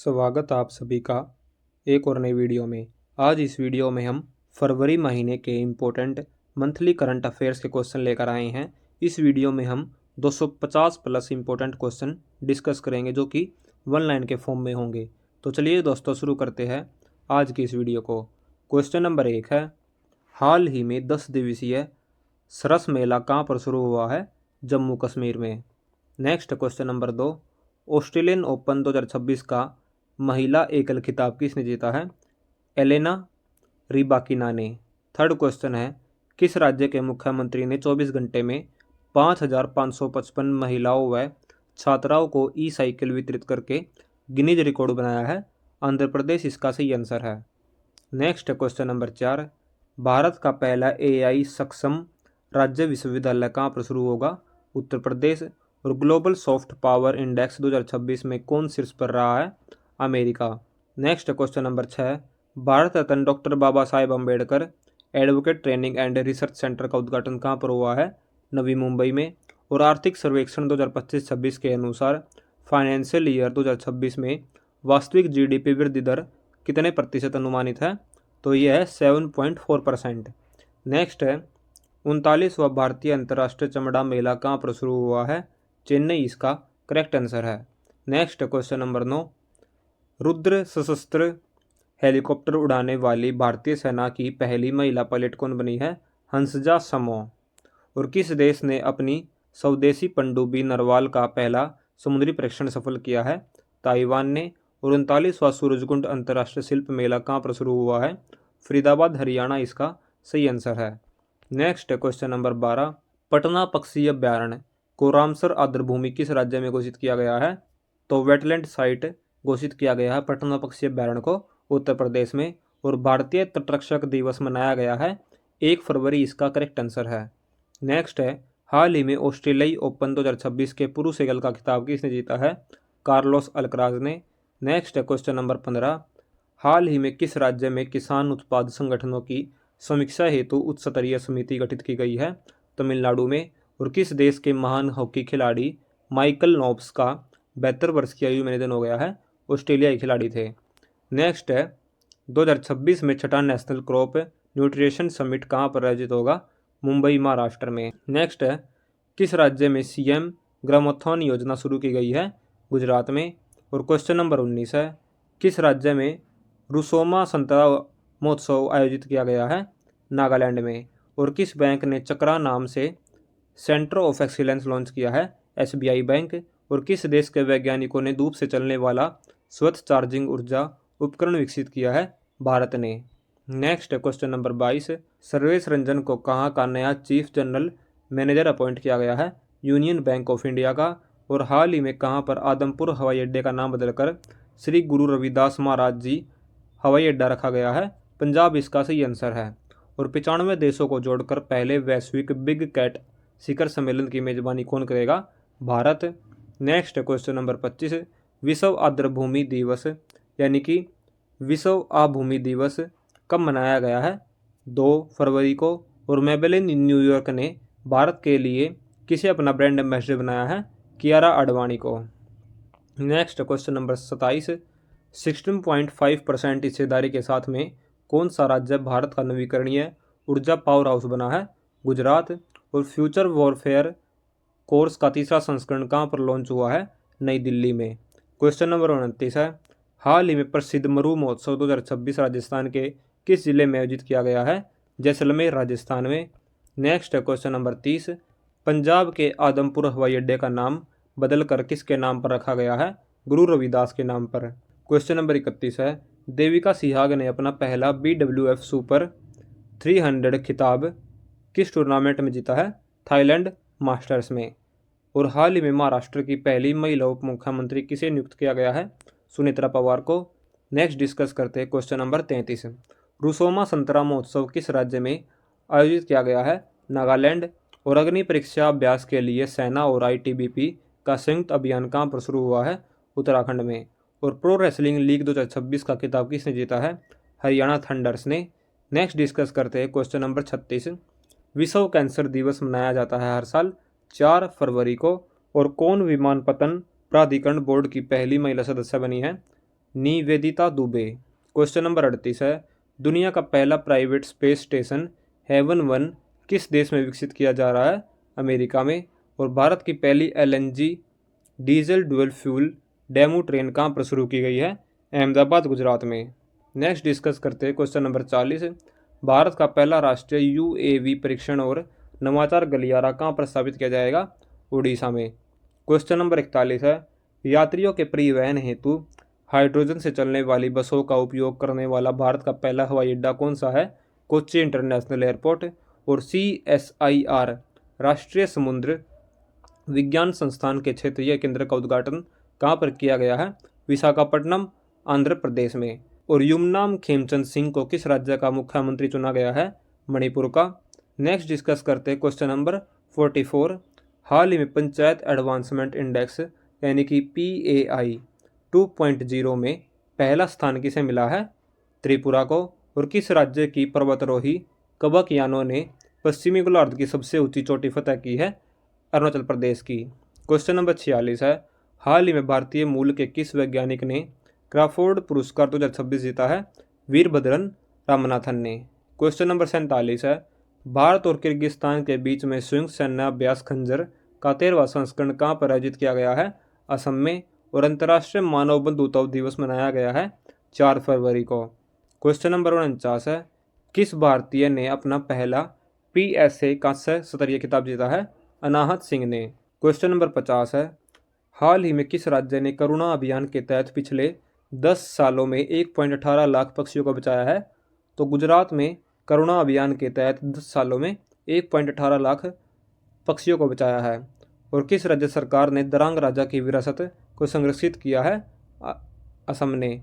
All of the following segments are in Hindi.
स्वागत आप सभी का एक और नई वीडियो में। आज इस वीडियो में हम फरवरी महीने के इम्पोर्टेंट मंथली करंट अफेयर्स के क्वेश्चन लेकर आए हैं। इस वीडियो में हम 250 प्लस इम्पोर्टेंट क्वेश्चन डिस्कस करेंगे जो कि वन लाइन के फॉर्म में होंगे। तो चलिए दोस्तों शुरू करते हैं आज की इस वीडियो को। क्वेश्चन नंबर 1 है, हाल ही में 10 दिवसीय सरस मेला कहाँ पर शुरू हुआ है? जम्मू कश्मीर में। Next question number 2, Australian open 2026 का महिला एकल खिताब किसने जीता है? एलेना रिबाकिना ने। थर्ड क्वेश्चन है, किस राज्य के मुख्यमंत्री ने 24 घंटे में 5,555 महिलाओं व छात्राओं को ई साइकिल वितरित करके गिनीज रिकॉर्ड बनाया है? आंध्र प्रदेश इसका सही आंसर है। नेक्स्ट क्वेश्चन नंबर 4, भारत का पहला एआई सक्षम राज्य विश्वविद्यालय कहाँ पर शुरू होगा? उत्तर प्रदेश। और ग्लोबल सॉफ्ट पावर इंडेक्स 2026 में कौन शीर्ष पर रहा है? America. Next question number 6, Bharat Ratna doctor Baba Saheb Ambedkar advocate training and research centre का उद्घाटन कहाँ पर हुआ है? नवी मुंबई में। और आर्थिक सर्वेक्षण 2025-26 के अनुसार फाइनेंशियल ईयर 2026 में वास्तविक जीडीपी वृद्धि दर कितने प्रतिशत अनुमानित है? तो यह है 7.4%। नेक्स्ट है, 39वां भारतीय अंतर्राष्ट्रीय चमड़ा मेला कहाँ पर शुरू हुआ है? चेन्नई इसका करेक्ट आंसर है। नेक्स्ट क्वेश्चन नंबर 9, रुद्र सशस्त्र हेलीकॉप्टर उड़ाने वाली भारतीय सेना की पहली महिला पायलट कौन बनी है? हंसजा समो। और किस देश ने अपनी स्वदेशी पनडुब्बी नरवाल का पहला समुद्री परीक्षण सफल किया है? ताइवान ने। और 39वां सूरजकुंड अंतर्राष्ट्रीय शिल्प मेला कहाँ पर शुरू हुआ है? फरीदाबाद हरियाणा इसका सही आंसर है। नेक्स्ट क्वेश्चन नंबर 12, पटना पक्षी अभ्यारण्य को रामसर आर्द्रभूमि किस राज्य में घोषित किया गया है? तो वेटलैंड साइट घोषित किया गया है पटना पक्षी अभ्यारण्य को उत्तर प्रदेश में। और भारतीय तटरक्षक दिवस मनाया गया है 1 फरवरी इसका करेक्ट आंसर है। नेक्स्ट है, हाल ही में ऑस्ट्रेलियाई ओपन 2026 के पुरुष एकल का खिताब किसने जीता है? कार्लोस अल्कराज ने। नेक्स्ट है क्वेश्चन नंबर 15, हाल ही में किस राज्य में किसान उत्पाद संगठनों की समीक्षा हेतु उच्च स्तरीय समिति गठित की गई है? तमिलनाडु में। और किस देश के महान हॉकी खिलाड़ी माइकल नोब्स का 72 वर्ष की आयु में निधन हो गया है? ऑस्ट्रेलियाई खिलाड़ी थे। नेक्स्ट है, 2026 में छठा नेशनल क्रॉप न्यूट्रिशन समिट कहाँ पर आयोजित होगा? मुंबई महाराष्ट्र में। नेक्स्ट है, किस राज्य में सीएम ग्रामोत्थान योजना शुरू की गई है? गुजरात में। और क्वेश्चन नंबर 19 है, किस राज्य में रुसोमा संतरा महोत्सव आयोजित किया गया है? नागालैंड में। और किस बैंक ने चक्रा नाम से सेंटर ऑफ एक्सीलेंस लॉन्च किया है? SBI bank. और किस देश के वैज्ञानिकों ने धूप से चलने वाला स्वच्छ चार्जिंग ऊर्जा उपकरण विकसित किया है? भारत ने। Next question number 22, Sarvesh Ranjan को कहाँ का नया चीफ जनरल मैनेजर अपॉइंट किया गया है? यूनियन बैंक ऑफ इंडिया का। और हाल ही में कहाँ पर आदमपुर हवाई अड्डे का नाम बदलकर श्री गुरु रविदास महाराज जी हवाई अड्डा रखा गया है? पंजाब इसका सही आंसर है। और 95 देशों को जोड़कर पहले वैश्विक बिग कैट शिखर सम्मेलन की मेजबानी कौन करेगा? भारत। नेक्स्ट क्वेश्चन नंबर 25, विश्व आर्द्रभूमि दिवस यानी कि विश्व आभूमि दिवस कब मनाया गया है? 2 फरवरी को। और मेबेलिन न्यूयॉर्क ने भारत के लिए किसे अपना ब्रांड एम्बेसडर बनाया है? कियारा आडवाणी को। नेक्स्ट क्वेश्चन नंबर 27, 16.5% हिस्सेदारी के साथ में कौन सा राज्य भारत का नवीकरणीय ऊर्जा पावर हाउस बना है? गुजरात। और फ्यूचर वॉरफेयर कोर्स का तीसरा संस्करण कहाँ पर लॉन्च हुआ है? नई दिल्ली में। क्वेश्चन नंबर 29 है, हाल ही में प्रसिद्ध मरु महोत्सव 2026 राजस्थान के किस जिले में आयोजित किया गया है? जैसलमेर राजस्थान में। नेक्स्ट क्वेश्चन नंबर 30, पंजाब के आदमपुर हवाई अड्डे का नाम बदलकर किसके नाम पर रखा गया है? गुरु रविदास के नाम पर। क्वेश्चन नंबर 31 है, देविका सिहाग ने अपना पहला BWF सुपर 300 खिताब किस टूर्नामेंट में जीता है? थाईलैंड मास्टर्स में। और हाल ही में महाराष्ट्र की पहली महिला उप मुख्यमंत्री किसे नियुक्त किया गया है? सुनेत्रा पवार को। नेक्स्ट डिस्कस करते हैं क्वेश्चन नंबर 33, रुसोमा संतरा महोत्सव किस राज्य में आयोजित किया गया है? नागालैंड। और अग्नि परीक्षा अभ्यास के लिए सेना और ITBP का संयुक्त अभियान कहाँ पर शुरू हुआ है? उत्तराखंड में। और प्रो रेसलिंग लीग 2026 का खिताब किसने जीता है? हरियाणा थंडर्स ने। नेक्स्ट डिस्कस करते हैं क्वेश्चन नंबर 36, विश्व कैंसर दिवस मनाया जाता है हर साल 4 फरवरी को। और कौन विमानपत्तन प्राधिकरण बोर्ड की पहली महिला सदस्य बनी है? निवेदिता दुबे। क्वेश्चन नंबर 38 है, दुनिया का पहला प्राइवेट स्पेस स्टेशन हेवन 1 किस देश में विकसित किया जा रहा है? अमेरिका में। और भारत की पहली LNG diesel dual fuel DEMU train कहाँ पर शुरू की गई है? अहमदाबाद, गुजरात में। नेक्स्ट डिस्कस करते हैं क्वेश्चन नंबर 40, भारत का पहला राष्ट्रीय UAV परीक्षण और नवाचार गलियारा कहाँ पर स्थापित किया जाएगा? उड़ीसा में। क्वेश्चन नंबर 41 है, यात्रियों के परिवहन हेतु हाइड्रोजन से चलने वाली बसों का उपयोग करने वाला भारत का पहला हवाई अड्डा कौन सा है? Kochi international airport. और CSIR राष्ट्रीय समुद्र विज्ञान संस्थान के क्षेत्रीय केंद्र का उद्घाटन कहाँ पर किया गया है? विशाखापट्टनम, आंध्र प्रदेश में। और युमनाम खेमचंद सिंह को किस राज्य का मुख्यमंत्री चुना गया है? मणिपुर का। नेक्स्ट डिस्कस करते हैं क्वेश्चन नंबर 44, हाल ही में पंचायत एडवांसमेंट इंडेक्स यानी कि PAI 2.0 में पहला स्थान किसे मिला है? त्रिपुरा को। और किस राज्य की पर्वतारोही कबक यानो ने पश्चिमी गोलार्ध की सबसे ऊंची चोटी फतह की है? अरुणाचल प्रदेश की। क्वेश्चन नंबर 46 है, हाल ही में भारतीय मूल के किस वैज्ञानिक ने क्राफोर्ड पुरस्कार 2026 जीता है? वीरभद्रन रामनाथन ने। क्वेश्चन नंबर 47 है, भारत और किर्गिस्तान के बीच में संयुक्त सैन्य अभ्यास खंजर का 13वां संस्करण कहाँ पर आयोजित किया गया है? असम में। और अंतर्राष्ट्रीय मानव बंधुत्व दिवस मनाया गया है 4 फरवरी को। क्वेश्चन नंबर 49 है, किस भारतीय ने अपना पहला PSA कांस्य स्तरीय खिताब जीता है? अनाहत सिंह ने। क्वेश्चन नंबर 50 है, हाल ही में किस राज्य ने करुणा अभियान के तहत पिछले 10 सालों में 1.18 लाख पक्षियों को बचाया है? तो गुजरात में करुणा अभियान के तहत 10 सालों में 1.18 लाख पक्षियों को बचाया है। और किस राज्य सरकार ने दरांग राजा की विरासत को संरक्षित किया है? असम ने।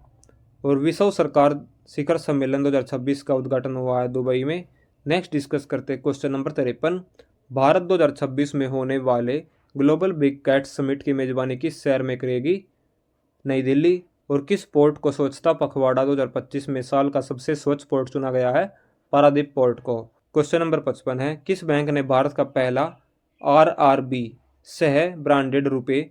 और विश्व सरकार शिखर सम्मेलन 2026 का उद्घाटन हुआ है दुबई में। नेक्स्ट डिस्कस करते हैं क्वेश्चन नंबर 53, भारत 2026 में होने वाले ग्लोबल बिग कैट समिट की मेजबानी किस शहर में करेगी? नई दिल्ली। और किस पोर्ट को स्वच्छता पखवाड़ा 2025 में साल का सबसे स्वच्छ पोर्ट चुना गया है? पारादीप पोर्ट को। क्वेश्चन नंबर 55 है, किस बैंक ने भारत का पहला RRB सह ब्रांडेड रुपए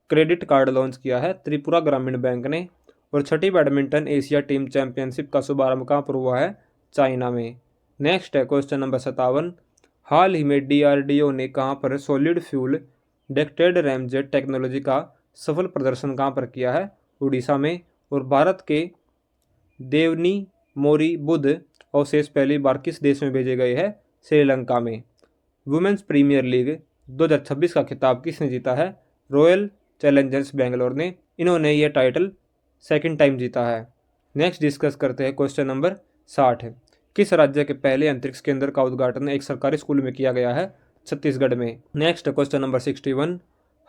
क्रेडिट कार्ड लॉन्च किया है? त्रिपुरा ग्रामीण बैंक ने। और छठी बैडमिंटन एशिया टीम चैंपियनशिप का शुभारंभ कहाँ पर हुआ है? चाइना में। नेक्स्ट है क्वेश्चन नंबर 57, हाल ही में DRDO ने कहाँ पर सॉलिड फ्यूल डेक्टेड रैमजेट टेक्नोलॉजी का सफल प्रदर्शन कहाँ पर किया है? उड़ीसा में। और भारत के देवनी मोरी बुध अवशेष पहली बार किस देश में भेजे गए हैं? श्रीलंका में। वुमेन्स प्रीमियर लीग 2026 का खिताब किसने जीता है? रॉयल चैलेंजर्स बेंगलोर ने। इन्होंने यह टाइटल सेकंड टाइम जीता है। नेक्स्ट डिस्कस करते हैं क्वेश्चन नंबर 60, किस राज्य के पहले अंतरिक्ष केंद्र का उद्घाटन एक सरकारी स्कूल में किया गया है? छत्तीसगढ़ में। नेक्स्ट क्वेश्चन नंबर 61,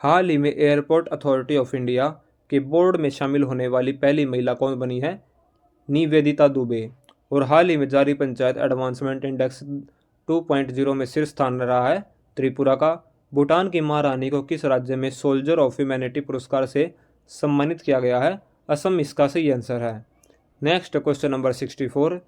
हाल ही में एयरपोर्ट अथॉरिटी ऑफ इंडिया के बोर्ड में शामिल होने वाली पहली महिला कौन बनी है? निवेदिता दुबे। और हाल ही में जारी पंचायत एडवांसमेंट इंडेक्स 2.0 में शीर्ष स्थान रहा है त्रिपुरा का। भूटान की महारानी को किस राज्य में सोल्जर ऑफ ह्यूमैनिटी पुरस्कार से सम्मानित किया गया है? असम इसका सही आंसर है। नेक्स्ट क्वेश्चन नंबर 64,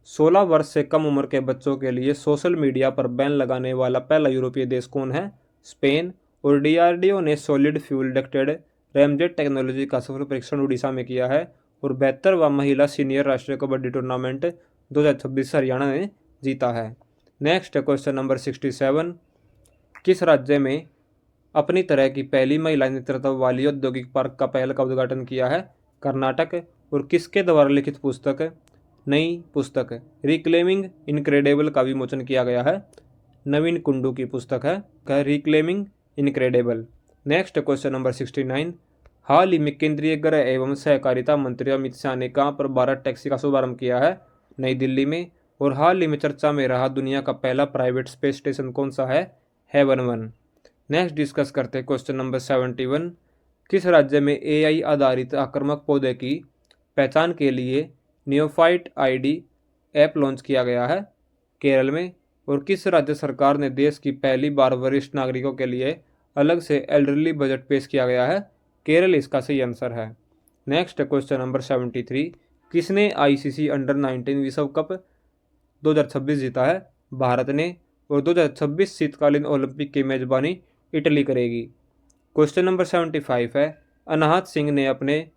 16 वर्ष से कम उम्र के बच्चों के लिए सोशल मीडिया पर बैन लगाने वाला पहला यूरोपीय देश कौन है? स्पेन। और DRDO ने solid fuel ducted ramjet technology का सफल परीक्षण उड़ीसा में किया है। और 72वां महिला सीनियर राष्ट्रीय कबड्डी टूर्नामेंट 2026 हरियाणा ने जीता है। नेक्स्ट क्वेश्चन नंबर 67, किस राज्य में अपनी तरह की पहली महिला नेतृत्व वाली औद्योगिक पार्क का पहल का उद्घाटन किया है? कर्नाटक। और किसके द्वारा लिखित पुस्तक नई पुस्तक रिक्लेमिंग इनक्रेडिबल का विमोचन किया गया है? नवीन कुंडू की पुस्तक है reclaiming incredible. Next question number 69, हाल ही में केंद्रीय गृह एवं सहकारिता मंत्री अमित शाह ने कहाँ पर भारत टैक्सी का शुभारंभ किया है? नई दिल्ली में। और हाल ही में चर्चा में रहा दुनिया का पहला प्राइवेट स्पेस स्टेशन कौन सा है? हेवन 1। नेक्स्ट डिस्कस करते हैं क्वेश्चन नंबर 71, किस राज्य में AI आधारित आक्रामक पौधे की पहचान के लिए नियोफाइट ID ऐप लॉन्च किया गया है? केरल में। और किस राज्य सरकार ने देश की पहली बार वरिष्ठ नागरिकों के लिए अलग से एल्डरली बजट पेश किया गया है? केरल इसका सही आंसर है। नेक्स्ट क्वेश्चन नंबर 73, किसने ICC अंडर 19 विश्व कप 2026 जीता है? भारत ने। और 2026 शीतकालीन ओलंपिक की मेजबानी इटली करेगी। क्वेश्चन नंबर 75 है, अनाहत सिंह ने अपने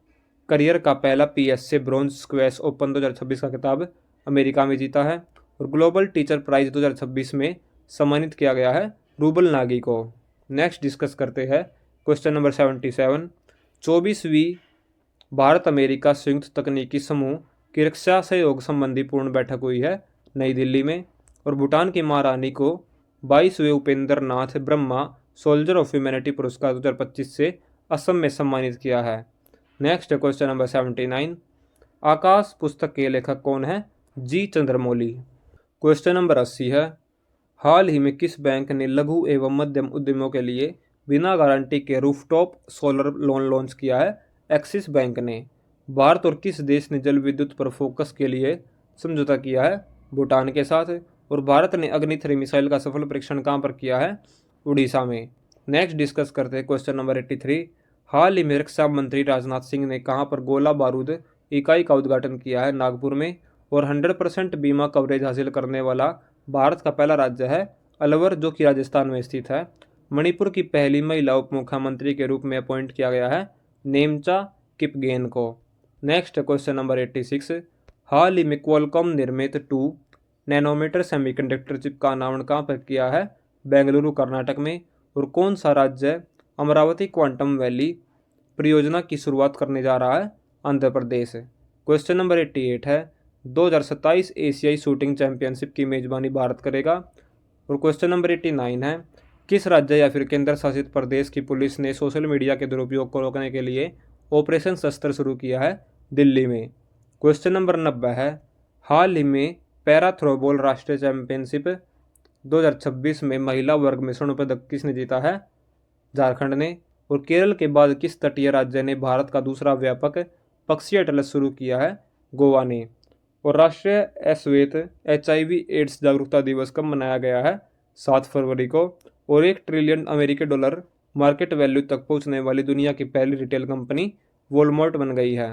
करियर का पहला पीएसए ब्रॉन्ज स्क्वैश ओपन 2026 का खिताब अमेरिका में जीता है। और ग्लोबल टीचर प्राइज 2026 में सम्मानित किया गया है रूबल नागी को। नेक्स्ट डिस्कस करते हैं क्वेश्चन नंबर 77। 24वीं भारत अमेरिका संयुक्त तकनीकी समूह की रक्षा सहयोग संबंधी पूर्ण बैठक हुई है नई दिल्ली में। और भूटान की महारानी को 22वें Upendra Nath Brahma soldier of humanity पुरस्कार 2025 से असम में सम्मानित किया है। Next question number 79। आकाश पुस्तक के लेखक कौन है? जी चंद्रमौली। क्वेश्चन नंबर 80 है। हाल ही में किस बैंक ने लघु एवं मध्यम उद्यमों के लिए बिना गारंटी के रूफटॉप सोलर लोन लॉन्च किया है? एक्सिस बैंक ने। भारत और किस देश ने जल विद्युत पर फोकस के लिए समझौता किया है? भूटान के साथ। और भारत ने अग्नि 3 मिसाइल का सफल परीक्षण कहाँ पर किया है? उड़ीसा में। नेक्स्ट डिस्कस करते हैं क्वेश्चन नंबर 83। हाल ही में रक्षा मंत्री राजनाथ सिंह ने कहाँ पर गोला बारूद इकाई का उद्घाटन किया है? नागपुर में। और 100% बीमा कवरेज हासिल करने वाला भारत का पहला राज्य है अलवर, जो कि राजस्थान में स्थित है। मणिपुर की पहली महिला उप मुख्यमंत्री के रूप में अपॉइंट किया गया है नेमचा किपगेन को। Next question number 86। हाल ही में क्वालकॉम निर्मित 2 नैनोमीटर सेमीकंडक्टर चिप का अनावरण कहाँ पर किया है? बेंगलुरु कर्नाटक में। और कौन सा राज्य अमरावती क्वांटम वैली परियोजना की शुरुआत करने जा रहा है? आंध्र प्रदेश। क्वेश्चन नंबर 88 है। 2027 एशियाई शूटिंग चैंपियनशिप की मेजबानी भारत करेगा। और क्वेश्चन नंबर 89 है। किस राज्य या फिर केंद्र शासित प्रदेश की पुलिस ने सोशल मीडिया के दुरुपयोग को रोकने के लिए ऑपरेशन शस्त्र शुरू किया है? दिल्ली में। क्वेश्चन नंबर 90 है। हाल ही में पैरा थ्रोबॉल राष्ट्रीय चैंपियनशिप 2026 में महिला वर्ग में स्वर्ण पदक किसने जीता है? झारखंड ने। और केरल के बाद किस तटीय राज्य ने भारत का दूसरा व्यापक पक्षी अटलस शुरू किया है? गोवा ने। और राष्ट्रीय अश्वेत HIV एड्स जागरूकता दिवस कब मनाया गया है? 7 फरवरी को। और 1 ट्रिलियन अमेरिकी डॉलर मार्केट वैल्यू तक पहुंचने वाली दुनिया की पहली रिटेल कंपनी वॉलमार्ट बन गई है।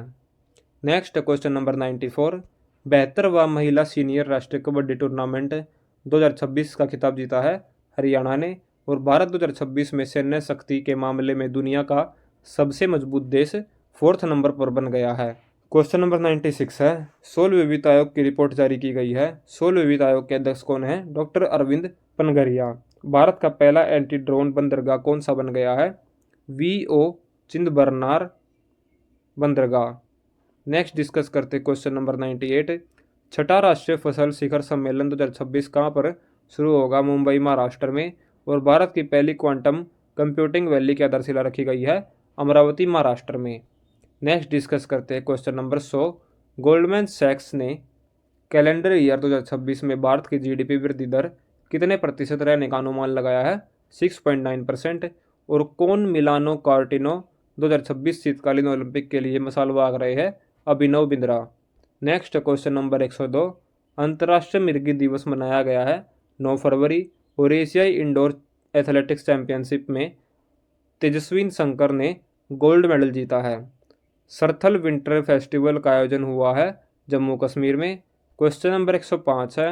Next question number 94। 72वां महिला सीनियर राष्ट्रीय कबड्डी टूर्नामेंट 2026 का खिताब जीता है हरियाणा ने। और भारत 2026 में सैन्य शक्ति के मामले में दुनिया का सबसे मजबूत देश 4th नंबर पर बन गया है। क्वेश्चन नंबर 96 है। 16वें वित्त आयोग की रिपोर्ट जारी की गई है। 16वें वित्त आयोग के अध्यक्ष कौन है? डॉक्टर अरविंद पनगरिया। भारत का पहला एंटी ड्रोन बंदरगाह कौन सा बन गया है? VO चिंदबरनार बंदरगाह। नेक्स्ट डिस्कस करते क्वेश्चन नंबर 98। छठा राष्ट्रीय फसल शिखर सम्मेलन 2026 कहाँ पर शुरू होगा? मुंबई महाराष्ट्र में। और भारत की पहली क्वांटम कंप्यूटिंग वैली की आधारशिला रखी गई है अमरावती महाराष्ट्र में। नेक्स्ट डिस्कस करते हैं क्वेश्चन नंबर 100। गोल्डमैन सैक्स ने कैलेंडर ईयर 2026 में भारत की GDP वृद्धि दर कितने प्रतिशत रहने का अनुमान लगाया है? 6.9%। और कौन मिलानो कार्टिनो 2026 शीतकालीन ओलंपिक के लिए मसाल बाग रहे हैं? Abhinav Bindra. Next question number 102। अंतर्राष्ट्रीय मिर्गी दिवस मनाया गया है 9 फरवरी। और एशियाई इंडोर एथलेटिक्स चैंपियनशिप में तेजस्विन शंकर ने गोल्ड मेडल जीता है। सरथल विंटर फेस्टिवल का आयोजन हुआ है जम्मू कश्मीर में। क्वेश्चन नंबर 105 है।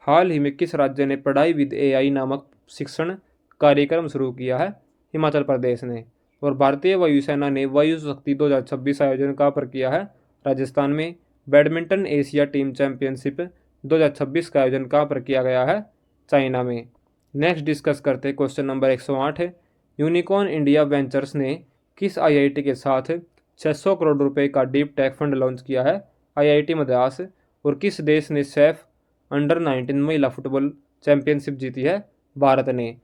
हाल ही में किस राज्य ने पढ़ाई विद AI नामक शिक्षण कार्यक्रम शुरू किया है? हिमाचल प्रदेश ने। और भारतीय वायुसेना ने वायु शक्ति 2026 आयोजन कहाँ पर किया है? राजस्थान में। बैडमिंटन एशिया टीम चैंपियनशिप 2026 का आयोजन कहाँ पर किया गया है? चाइना में। नेक्स्ट डिस्कस करते क्वेश्चन नंबर 108 है। यूनिकॉर्न इंडिया वेंचर्स ने किस IIT के साथ 600 करोड़ रुपए का डीप टेक फंड लॉन्च किया है? IIT मद्रास। और किस देश ने सैफ अंडर-19 महिला फुटबॉल चैंपियनशिप जीती है? भारत ने।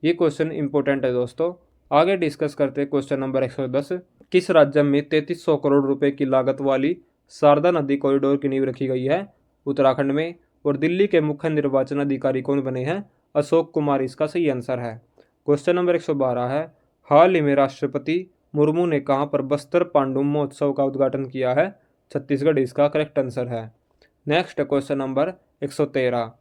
ये क्वेश्चन इंपॉर्टेंट है दोस्तों। आगे डिस्कस करते हैं क्वेश्चन नंबर 110। किस राज्य में 3300 करोड़ रुपए की लागत वाली शारदा नदी कॉरिडोर की नींव रखी गई है? उत्तराखंड में। और दिल्ली के मुख्य निर्वाचन अधिकारी कौन बने हैं? अशोक कुमार इसका सही आंसर है। क्वेश्चन नंबर 112 है। हाल ही में राष्ट्रपति मुर्मू ने कहाँ पर बस्तर पांडुम महोत्सव का उद्घाटन किया है? छत्तीसगढ़ इसका करेक्ट आंसर है। Next question number 113।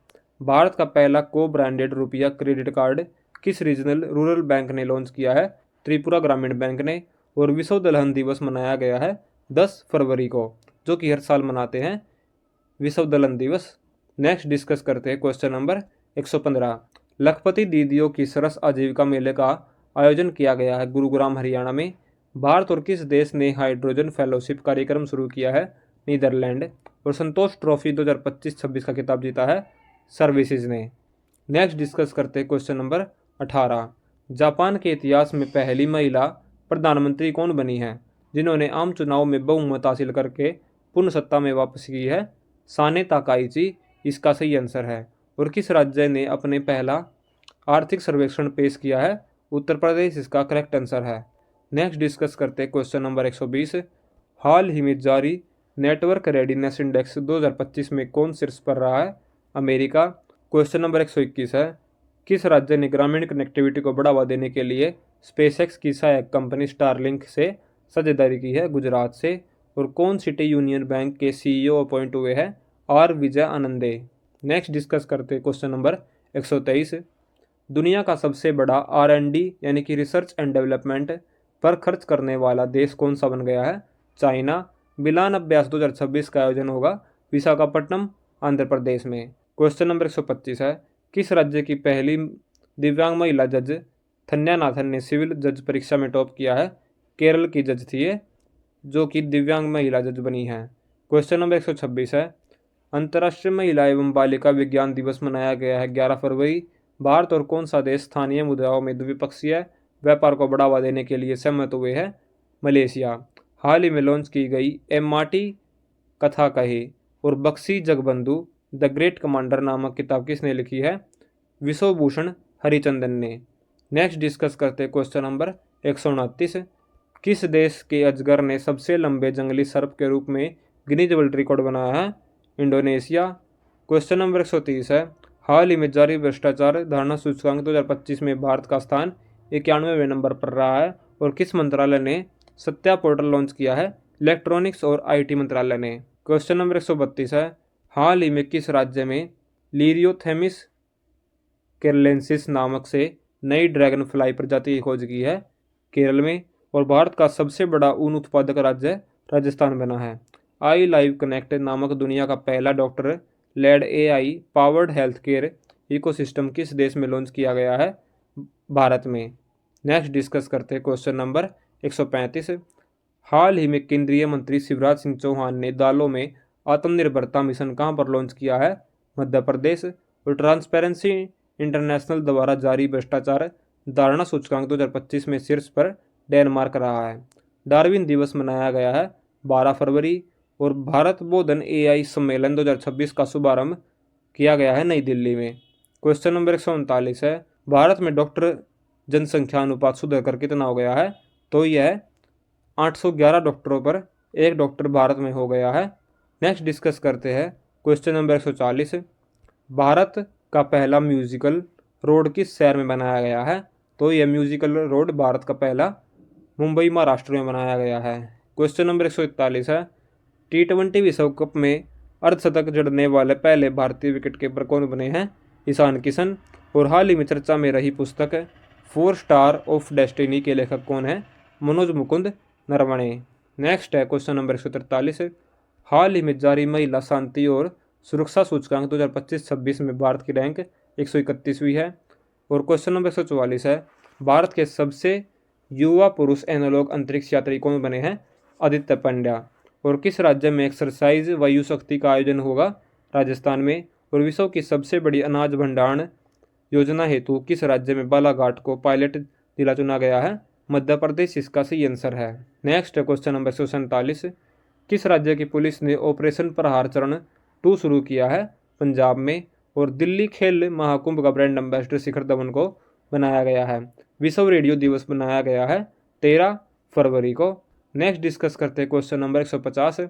भारत का पहला को ब्रांडेड रुपया क्रेडिट कार्ड किस रीजनल रूरल बैंक ने लॉन्च किया है? त्रिपुरा ग्रामीण बैंक ने। और विश्व दलहन दिवस मनाया गया है 10 फरवरी को, जो कि हर साल मनाते हैं विश्व दलहन दिवस। नेक्स्ट डिस्कस करते हैं क्वेश्चन नंबर 115। लखपति दीदियों की सरस आजीविका मेले का आयोजन किया गया है गुरुग्राम हरियाणा में। भारत और किस देश ने हाइड्रोजन फेलोशिप कार्यक्रम शुरू किया है? नीदरलैंड। और संतोष ट्रॉफी 2025-26 का खिताब जीता है सर्विसेज ने। नेक्स्ट डिस्कस करते हैं क्वेश्चन नंबर 18। जापान के इतिहास में पहली महिला प्रधानमंत्री कौन बनी है जिन्होंने आम चुनाव में बहुमत हासिल करके पूर्ण सत्ता में वापस की है? साने ताकाइची इसका सही आंसर है। और किस राज्य ने अपने पहला आर्थिक सर्वेक्षण पेश किया है? उत्तर प्रदेश इसका करेक्ट आंसर है। नेक्स्ट डिस्कस करते हैं क्वेश्चन नंबर 120। हाल ही में जारी नेटवर्क रेडीनेस इंडेक्स 2025 में कौन शीर्ष पर रहा है? अमेरिका। क्वेश्चन नंबर 121 है, किस राज्य ने ग्रामीण कनेक्टिविटी को बढ़ावा देने के लिए स्पेसएक्स की सहायक कंपनी स्टारलिंक से साझेदारी की है? गुजरात से। और कौन सिटी यूनियन बैंक के सीईओ अपॉइंट हुए हैं? Are Vijay Anande. Next discuss करते हैं क्वेश्चन नंबर 123। दुनिया का सबसे बड़ा R&D यानी कि रिसर्च एंड डेवलपमेंट पर खर्च करने वाला देश कौन सा बन गया है? चाइना। मिलान अभ्यास 2026 का आयोजन होगा विशाखापट्टनम, आंध्र प्रदेश में। क्वेश्चन नंबर 125 है, किस राज्य की पहली दिव्यांग महिला जज थन्यानाथन ने सिविल जज परीक्षा में टॉप किया है? केरल की जज थी ये, जो कि दिव्यांग महिला जज बनी है। क्वेश्चन नंबर 126 है, अंतर्राष्ट्रीय महिला एवं बालिका विज्ञान दिवस मनाया गया है 11 फरवरी। भारत और कौन सा देश स्थानीय मुद्राओं में द्विपक्षीय व्यापार को बढ़ावा देने के लिए सहमत हुए हैं? मलेशिया। हाल ही में लॉन्च की गई MRT कथा कहे और Bakshi Jagabandhu the great commander नामक किताब किसने लिखी है? विश्वभूषण हरिचंदन ने। नेक्स्ट डिस्कस करते हैं क्वेश्चन नंबर 129। किस देश के अजगर ने सबसे लंबे जंगली सर्प के रूप में गिनीज वर्ल्ड रिकॉर्ड बनाया है? इंडोनेशिया। क्वेश्चन नंबर 130 है, हाल ही में जारी भ्रष्टाचार धारणा सूचकांक 2025 में भारत का स्थान 91वें नंबर पर रहा है। और किस मंत्रालय ने सत्या पोर्टल लॉन्च किया है? इलेक्ट्रॉनिक्स और IT मंत्रालय ने। क्वेश्चन नंबर 132 है, हाल ही में किस राज्य में लीरियोथेमिस केरलेंसिस नामक से नई ड्रैगन फ्लाई प्रजाति की खोज की है? केरल में। और भारत का सबसे बड़ा ऊन उत्पादक राज्य राजस्थान बना है। आई लाइव कनेक्ट नामक दुनिया का पहला doctor led AI powered health care ecosystem किस देश में लॉन्च किया गया है? भारत में। नेक्स्ट डिस्कस करते हैं क्वेश्चन नंबर 135। हाल ही में केंद्रीय मंत्री शिवराज सिंह चौहान ने दालों में आत्मनिर्भरता मिशन कहां पर लॉन्च किया है? मध्य प्रदेश। और ट्रांसपेरेंसी इंटरनेशनल द्वारा जारी भ्रष्टाचार धारणा सूचकांक 2025 में शीर्ष पर डेनमार्क रहा है। डार्विन दिवस मनाया गया है 12 फरवरी। और भारत बोधन AI सम्मेलन 2026 का शुभारंभ किया गया है नई दिल्ली में। क्वेश्चन नंबर 139 है, भारत में डॉक्टर जनसंख्या अनुपात सुधर कर कितना हो गया है? तो यह 811 डॉक्टरों पर एक डॉक्टर भारत में हो गया है। नेक्स्ट डिस्कस करते हैं क्वेश्चन नंबर 140। भारत का पहला म्यूजिकल रोड किस शहर में बनाया गया है? तो यह म्यूजिकल रोड भारत का पहला मुंबई महाराष्ट्र में बनाया गया है। क्वेश्चन नंबर 141 है, T20 विश्व कप में अर्धशतक जड़ने वाले पहले भारतीय विकेटकीपर कौन बने हैं? ईशान किशन। और हाल ही में चर्चा में रही पुस्तक 4 स्टार ऑफ डेस्टिनी के लेखक कौन है? मनोज मुकुंद नरवणे। नेक्स्ट है क्वेश्चन नंबर 143। हाल ही में जारी महिला शांति और सुरक्षा सूचकांक 2025-26 में भारत की रैंक 131वीं है। और क्वेश्चन नंबर 144 है, भारत के सबसे युवा पुरुष एनालॉग अंतरिक्ष यात्री कौन बने हैं? आदित्य पंड्या। और किस राज्य में एक्सरसाइज वायु शक्ति का आयोजन होगा? राजस्थान में। और विश्व की सबसे बड़ी अनाज भंडारण योजना हेतु किस राज्य में बालाघाट को पायलट जिला चुना गया है? मध्य प्रदेश इसका सही आंसर है। Next question number 147। किस राज्य की पुलिस ने ऑपरेशन प्रहार चरण 2 शुरू किया है? पंजाब में। और दिल्ली खेल महाकुंभ का ब्रांड एम्बेसडर शिखर धवन को बनाया गया है। विश्व रेडियो दिवस बनाया गया है 13 फरवरी को। नेक्स्ट डिस्कस करते हैं क्वेश्चन नंबर 150।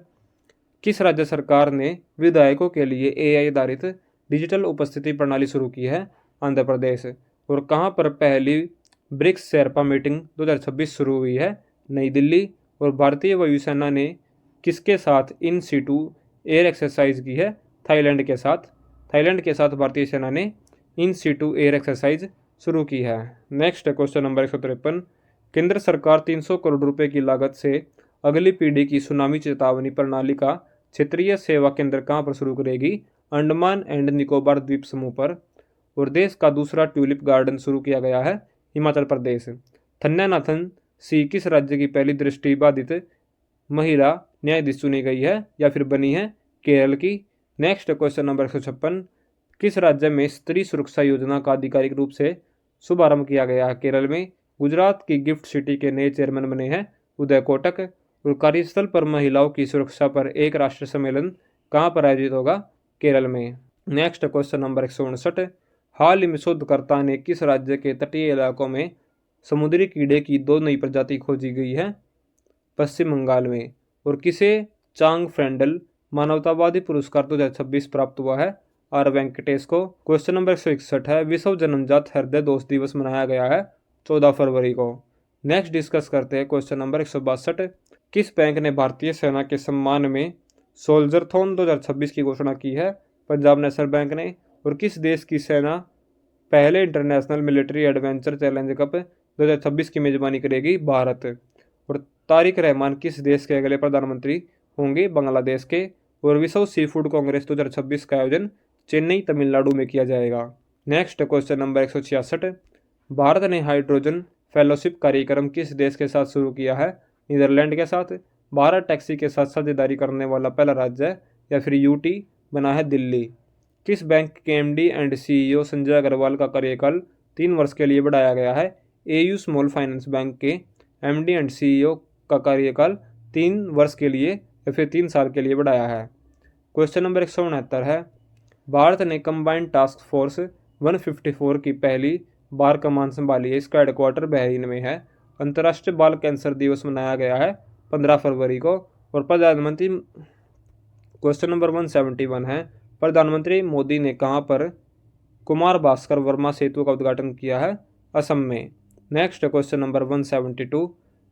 किस राज्य सरकार ने विधायकों के लिए AI आधारित डिजिटल उपस्थिति प्रणाली शुरू की है? आंध्र प्रदेश। और कहां पर पहली ब्रिक्स शेरपा मीटिंग 2026 शुरू हुई है? नई दिल्ली। और भारतीय वायुसेना ने किसके साथ इन सीटू एयर एक्सरसाइज की है? थाईलैंड के साथ। थाईलैंड के साथ भारतीय सेना ने इन सीटू एयर एक्सरसाइज शुरू की है। Next question number 153। केंद्र सरकार 300 करोड़ रुपए की लागत से अगली पीढ़ी की सुनामी चेतावनी प्रणाली का क्षेत्रीय सेवा केंद्र कहां पर शुरू करेगी? अंडमान एंड निकोबार द्वीप समूह पर। और देश का दूसरा ट्यूलिप गार्डन शुरू किया गया है हिमाचल प्रदेश। थन्यानाथन सी किस राज्य की पहली दृष्टिबाधित महिला न्यायाधीश चुनी गई है या फिर बनी है? केरल की। नेक्स्ट क्वेश्चन नंबर 156, किस राज्य में स्त्री सुरक्षा योजना का आधिकारिक रूप से शुभारंभ किया गया है? केरल में। गुजरात की गिफ्ट सिटी के नए चेयरमैन बने हैं उदय कोटक। और कार्यस्थल पर महिलाओं की सुरक्षा पर एक राष्ट्रीय सम्मेलन कहाँ पर आयोजित होगा? केरल में। नेक्स्ट क्वेश्चन नंबर 159, हाल ही में शोधकर्ता ने किस राज्य के तटीय इलाकों में समुद्री कीड़े की 2 नई प्रजाति खोजी गई है? पश्चिम बंगाल में। और किसे चांग फ्रेंडल मानवतावादी पुरस्कार 2026 प्राप्त हुआ है? आर वेंकटेश को। क्वेश्चन नंबर 161 है, विश्व जन्मजात हृदय दोष दिवस मनाया गया है 14 फरवरी को। नेक्स्ट डिस्कस करते हैं क्वेश्चन नंबर 162, किस बैंक ने भारतीय सेना के सम्मान में सोल्जरथॉन 2026 की घोषणा की है? पंजाब नेशनल बैंक ने। और किस देश की सेना पहले international military adventure challenge cup 2026 की मेजबानी करेगी? भारत। और तारिक रहमान किस देश के अगले प्रधानमंत्री होंगे? बांग्लादेश के। और विश्व सी फूड कांग्रेस 2026 का आयोजन चेन्नई तमिलनाडु में किया जाएगा। नेक्स्ट क्वेश्चन नंबर 166, भारत ने हाइड्रोजन फेलोशिप कार्यक्रम किस देश के साथ शुरू किया है? नीदरलैंड के साथ। भारत टैक्सी के साथ साझेदारी करने वाला पहला राज्य है या फिर यूटी बना है दिल्ली। किस बैंक के MD and CEO Sanjay Agarwal का कार्यकाल 3 वर्ष के लिए बढ़ाया गया है? एयू स्मॉल फाइनेंस बैंक के एमडी एंड सीईओ का कार्यकाल 3 वर्ष के लिए या फिर 3 साल के लिए बढ़ाया है। क्वेश्चन नंबर 169 है, भारत ने कंबाइंड टास्क फोर्स 154 की पहली बार कमान संभाली है। इसका हेडक्वार्टर बहरीन में है। अंतर्राष्ट्रीय बाल कैंसर दिवस मनाया गया है 15 फरवरी को। और प्रधानमंत्री क्वेश्चन नंबर 171 है, प्रधानमंत्री मोदी ने कहाँ पर कुमार भास्कर वर्मा सेतु का उद्घाटन किया है? असम में। नेक्स्ट क्वेश्चन नंबर 172,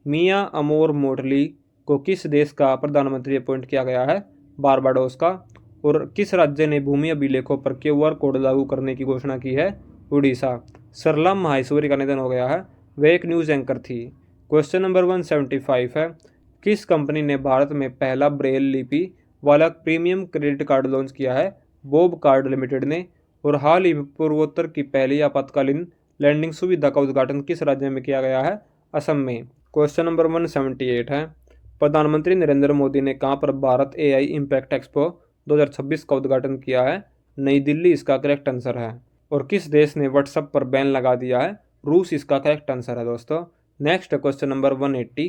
मियां अमोर मोटली को किस देश का प्रधानमंत्री अपॉइंट किया गया है? बारबाडोस का। और किस राज्य ने भूमि अभिलेखों पर क्यूआर कोड लागू करने की घोषणा की है? उड़ीसा। सरला माहेश्वरी का निधन हो गया है, वे एक न्यूज एंकर थी। क्वेश्चन नंबर 175 है, किस कंपनी ने भारत में पहला ब्रेल लिपि वाला प्रीमियम क्रेडिट कार्ड लॉन्च किया है? बॉब कार्ड लिमिटेड ने। और हाल ही में पूर्वोत्तर की पहली आपातकालीन लैंडिंग सुविधा का उद्घाटन किस राज्य में किया गया है? असम में। क्वेश्चन नंबर 178 है, प्रधानमंत्री नरेंद्र मोदी ने कहाँ पर भारत एआई इम्पैक्ट एक्सपो 2026 का उद्घाटन किया है? नई दिल्ली इसका करेक्ट आंसर है। और किस देश ने व्हाट्सएप पर बैन लगा दिया है? रूस इसका करेक्ट आंसर है दोस्तों। नेक्स्ट क्वेश्चन नंबर 180,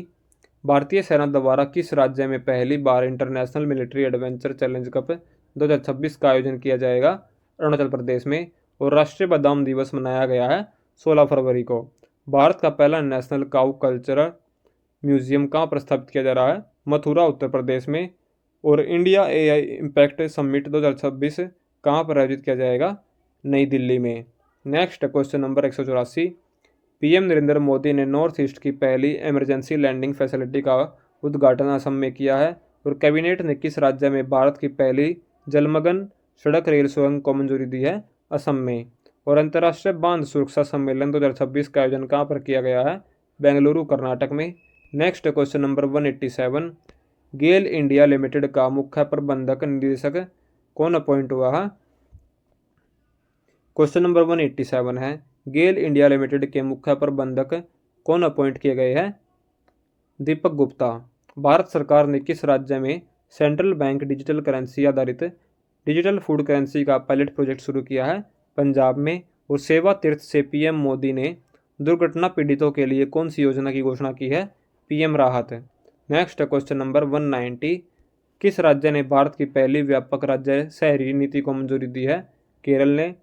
भारतीय सेना द्वारा किस राज्य में पहली बार international military adventure challenge cup 2026 का आयोजन किया जाएगा? अरुणाचल प्रदेश में। और राष्ट्रीय बादाम दिवस मनाया गया है 16 फरवरी को। भारत का पहला नेशनल काउ कल्चरल म्यूजियम कहाँ पर स्थापित किया जा रहा है? मथुरा उत्तर प्रदेश में। और इंडिया एआई इम्पैक्ट समिट 2026 कहाँ पर आयोजित किया जाएगा? नई दिल्ली में। Next question number 184, PM Narendra Modi ने नॉर्थ ईस्ट की पहली इमरजेंसी लैंडिंग फैसिलिटी का उद्घाटन असम में किया है। और कैबिनेट ने किस राज्य में भारत की पहली जलमग्न सड़क रेल सुरंग को मंजूरी दी है? असम में। और अंतर्राष्ट्रीय बांध सुरक्षा सम्मेलन 2026 का आयोजन कहाँ पर किया गया है? बेंगलुरु कर्नाटक में। नेक्स्ट क्वेश्चन नंबर 187, गेल इंडिया लिमिटेड का मुख्य प्रबंधक निदेशक कौन अपॉइंट हुआ है? क्वेश्चन नंबर 187 है, गेल इंडिया लिमिटेड के मुख्य प्रबंधक कौन अपॉइंट किए गए हैं? दीपक गुप्ता। भारत सरकार ने किस राज्य में सेंट्रल बैंक डिजिटल करेंसी आधारित डिजिटल फूड करेंसी का पायलट प्रोजेक्ट शुरू किया है? पंजाब में। और सेवा तीर्थ से पीएम मोदी ने दुर्घटना पीड़ितों के लिए कौन सी योजना की घोषणा की है? पीएम राहत। नेक्स्ट क्वेश्चन नंबर 190, किस राज्य ने भारत की पहली व्यापक राज्य शहरी नीति को मंजूरी दी है? केरल ने।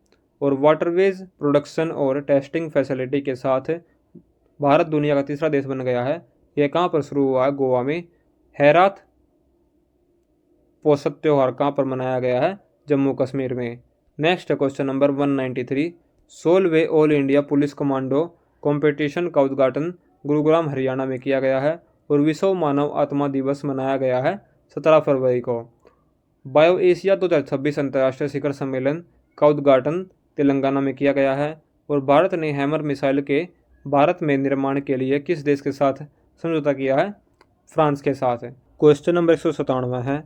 और वाटरवेज प्रोडक्शन और टेस्टिंग फैसिलिटी के साथ भारत दुनिया का तीसरा देश बन गया है। यह कहाँ पर शुरू हुआ है? गोवा में। हैरात पोषक त्यौहार कहाँ पर मनाया गया है? जम्मू कश्मीर में। नेक्स्ट क्वेश्चन नंबर 193, 16वें all India police commando competition का उद्घाटन गुरुग्राम हरियाणा में किया गया है। और विश्व मानव आत्मा दिवस मनाया गया है 17 फरवरी को। बायो एशिया 2026 अंतर्राष्ट्रीय शिखर सम्मेलन का उद्घाटन तेलंगाना में किया गया है। और भारत ने हैमर मिसाइल के भारत में निर्माण के लिए किस देश के साथ समझौता किया है? फ्रांस के साथ। क्वेश्चन नंबर 197 है,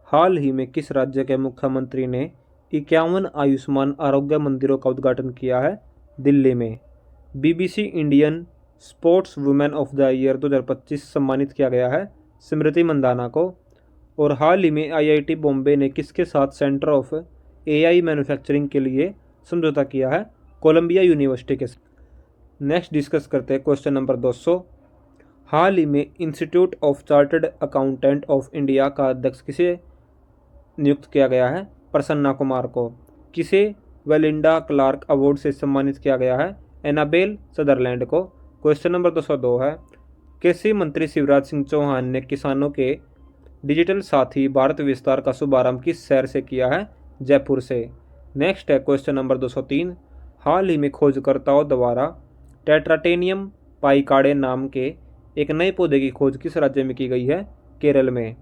हाल ही में किस राज्य के मुख्यमंत्री ने 51 आयुष्मान आरोग्य मंदिरों का उद्घाटन किया है? दिल्ली में। BBC Indian sports women of the year 2025 सम्मानित किया गया है स्मृति मंदाना को। और हाल ही में आईआईटी बॉम्बे ने किसके साथ सेंटर ऑफ एआई मैन्युफैक्चरिंग के लिए समझौता किया है? कोलंबिया यूनिवर्सिटी के साथ। नेक्स्ट डिस्कस करते हैं क्वेश्चन नंबर 200। हाल ही में institute of chartered accountant of India का अध्यक्ष किसे नियुक्त किया गया है? प्रसन्ना कुमार को। किसे वेलिंडा क्लार्क अवार्ड से सम्मानित किया गया है? एनाबेल सदरलैंड को। क्वेश्चन नंबर 202 है, कृषि मंत्री शिवराज सिंह चौहान ने किसानों के डिजिटल साथी भारत विस्तार का शुभारंभ किस शहर से किया है? जयपुर से। नेक्स्ट है क्वेश्चन नंबर 203, हाल ही में खोजकर्ताओं द्वारा टेट्राटेनियम पाइकाडे नाम के एक नए पौधे की खोज किस राज्य में की गई है? केरल में।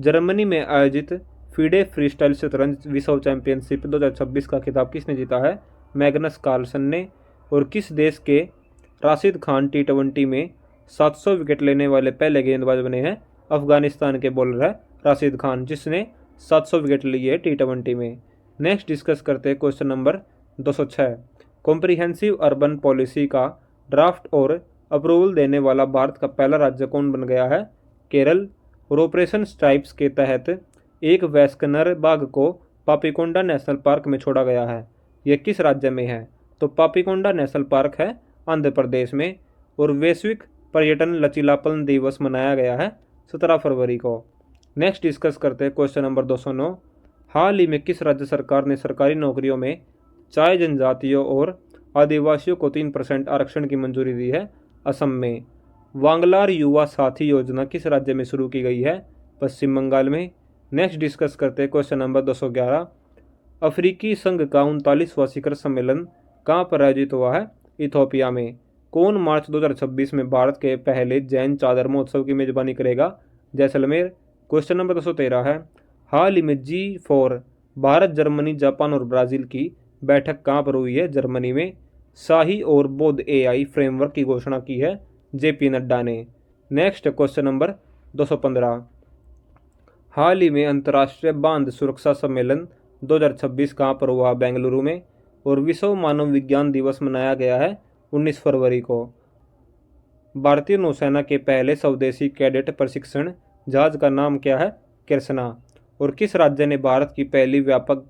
जर्मनी में आयोजित फीडे फ्रीस्टाइल शतरंज विश्व चैंपियनशिप 2026 का खिताब किसने जीता है? मैग्नस कार्लसन ने। और किस देश के राशिद खान टी20 में 700 विकेट लेने वाले पहले गेंदबाज बने हैं? अफगानिस्तान के बॉलर है राशिद खान, जिसने 700 विकेट लिए है टी20 में। नेक्स्ट डिस्कस करते हैं question number 206, comprehensive urban policy का ड्राफ्ट और अप्रूवल देने वाला भारत का पहला राज्य कौन बन गया है? केरल। और ऑपरेशन स्ट्राइप्स के तहत एक वयस्क बाघ को पापीकोंडा नेशनल पार्क में छोड़ा गया है। यह किस राज्य में है? तो पापीकोंडा नेशनल पार्क है आंध्र प्रदेश में। और वैश्विक पर्यटन लचीलापन दिवस मनाया गया है 17 फरवरी को। नेक्स्ट डिस्कस करते हैं क्वेश्चन नंबर 209, हाल ही में किस राज्य सरकार ने सरकारी नौकरियों में चाय जनजातियों और आदिवासियों को 3% आरक्षण की मंजूरी दी है? असम में। वांगलार युवा साथी योजना किस राज्य में शुरू की गई है? पश्चिम बंगाल में। नेक्स्ट डिस्कस करते हैं क्वेश्चन नंबर 211, अफ्रीकी संघ का 39वां शिखर सम्मेलन कहाँ पर आयोजित हुआ है? इथोपिया में। कौन मार्च 2026 में भारत के पहले जैन चादर महोत्सव की मेजबानी करेगा? जैसलमेर। क्वेश्चन नंबर 213 है, हाल ही में G4 भारत, जर्मनी, जापान और ब्राज़ील की बैठक कहाँ पर हुई है? जर्मनी में। शाही और बौद्ध एआई फ्रेमवर्क की घोषणा की है जेपी नड्डा ने। नेक्स्ट क्वेश्चन नंबर 215, हाल ही में अंतर्राष्ट्रीय बांध सुरक्षा सम्मेलन 2026 कहाँ पर हुआ? बेंगलुरु में। और विश्व मानव विज्ञान दिवस मनाया गया है 19 फरवरी को। भारतीय नौसेना के पहले स्वदेशी कैडेट प्रशिक्षण जहाज का नाम क्या है? कृष्णा। और किस राज्य ने भारत की पहली व्यापक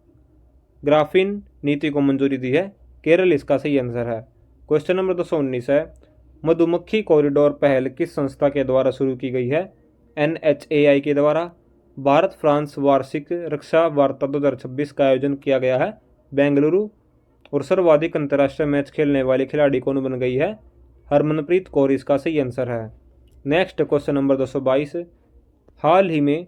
ग्राफीन नीति को मंजूरी दी है? केरल इसका सही आंसर है। क्वेश्चन नंबर 219 है, मधुमक्खी कॉरिडोर पहल किस संस्था के द्वारा शुरू की गई है? NHAI के द्वारा। भारत फ्रांस वार्षिक रक्षा वार्ता 2026 का आयोजन किया गया है बेंगलुरु। और सर्वाधिक अंतर्राष्ट्रीय मैच खेलने वाली खिलाड़ी कौन बन गई है? हरमनप्रीत कौर इसका सही आंसर है। नेक्स्ट क्वेश्चन नंबर 222, हाल ही में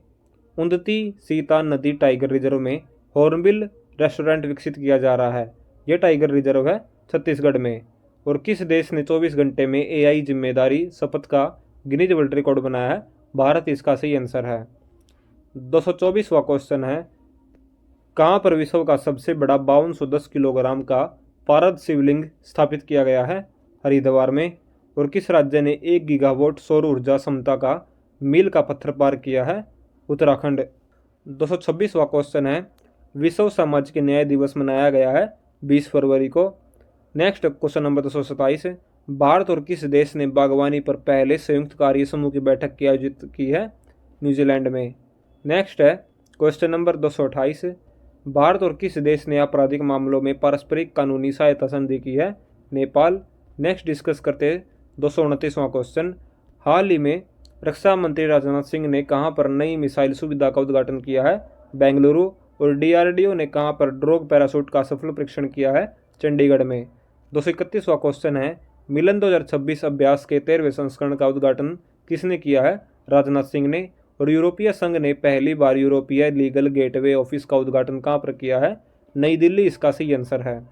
उन्नति सीता नदी टाइगर रिजर्व में हॉर्नबिल रेस्टोरेंट विकसित किया जा रहा है। यह टाइगर रिजर्व है छत्तीसगढ़ में। और किस देश ने 24 घंटे में एआई जिम्मेदारी शपथ का गिनीज वर्ल्ड रिकॉर्ड बनाया है? भारत इसका सही आंसर है। 224वां क्वेश्चन है, कहाँ पर विश्व का सबसे बड़ा 5210 किलोग्राम का पारद शिवलिंग स्थापित किया गया है? हरिद्वार में। और किस राज्य ने 1 गीगावाट सौर ऊर्जा क्षमता का मील का पत्थर पार किया है? उत्तराखंड। 226वां क्वेश्चन है, विश्व सामाजिक न्याय दिवस मनाया गया है 20 फरवरी को। नेक्स्ट क्वेश्चन नंबर 227, भारत और किस देश ने बागवानी पर पहले संयुक्त कार्य समूह की बैठक की आयोजित की है? न्यूजीलैंड में। नेक्स्ट है क्वेश्चन नंबर 228, भारत और किस देश ने आपराधिक मामलों में पारस्परिक कानूनी सहायता संधि की है? नेपाल। नेक्स्ट डिस्कस करते हैं 229वां क्वेश्चन, हाल ही में रक्षा मंत्री राजनाथ सिंह ने कहां पर नई मिसाइल सुविधा का उद्घाटन किया है? बेंगलुरु। और DRDO ने कहां पर ड्रोग पैराशूट का सफल परीक्षण किया है? चंडीगढ़ में। 231वां क्वेश्चन है, मिलन 2026 अभ्यास के 13वें संस्करण का उद्घाटन किसने किया है? राजनाथ सिंह ने। और यूरोपीय संघ ने पहली बार यूरोपीय लीगल गेटवे ऑफिस का उद्घाटन कहाँ पर किया है? नई दिल्ली इसका सही आंसर है।